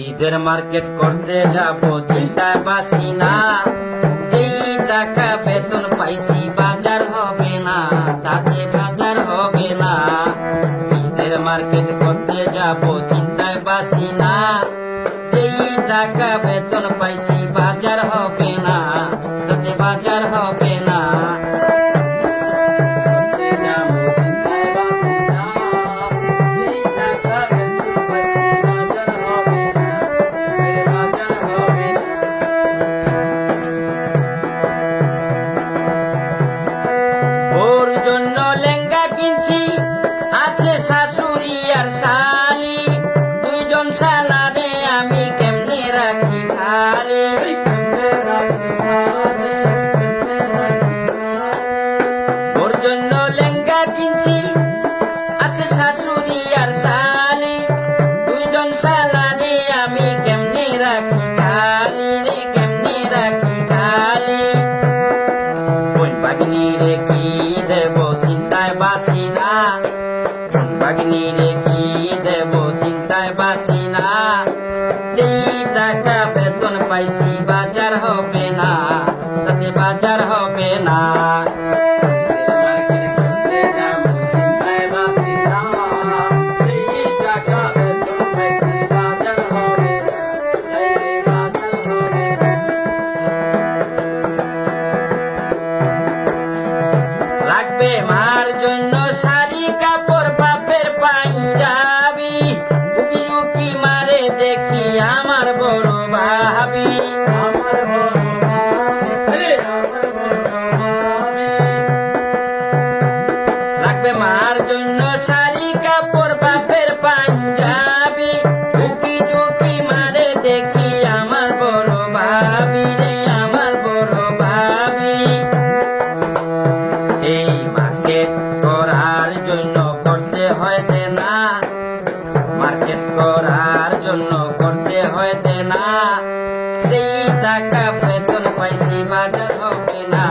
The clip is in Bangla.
ঈদের মার্কেট করতে যাব চিন্তায় বাসি না, যেই টাকা বেতন পাইছি বাজার হবে না, তাতে বাজার হবে না। ঈদের মার্কেট করতে যাব চিন্তায় বাসি না, যেই টাকা বেতন পাইছি বাজার হবে না, তাতে বাজার হবে না। ওর জন্য লেহেঙ্গা কিনছি, আছে শাশুড়ি আর শালি, দুইজন শালারে আমি কেমনে রাখি খালি। ওর জন্য লেহেঙ্গা কিনছি, আছে শাশুড়ি আর শালি, দুইজন শালারে আমি কেমনে রাখি খালি রে, কেমনে রাখি খালি। কোন বাগনি রে কি দেব চিন্তায় বাসি না, কোন বাগনি রে কি দেব চিন্তায় বাসি না, যেই টাকা বেতন পাইছি বাজার হবে না, তাতে বাজার হবে না। লাগবে মার জন্য শাড়ি কাপড়, বাপের পাঞ্জাবি, উকি উকি মারে দেখি আমার বড় ভাবি। লাগবে মার জন্য শাড়ি কাপড়, বাপের পাঞ্জাবি, উকি উকি মারে দেখি আমার বড় ভাবি রে, আমার বড় ভাবি। এই মার্কেট করার জন্য করতে হয় দেনা, মার্কেট করার জন্য করতে হয় দেনা, সেই টাকা বেতন পাইছি বাজার হবে না।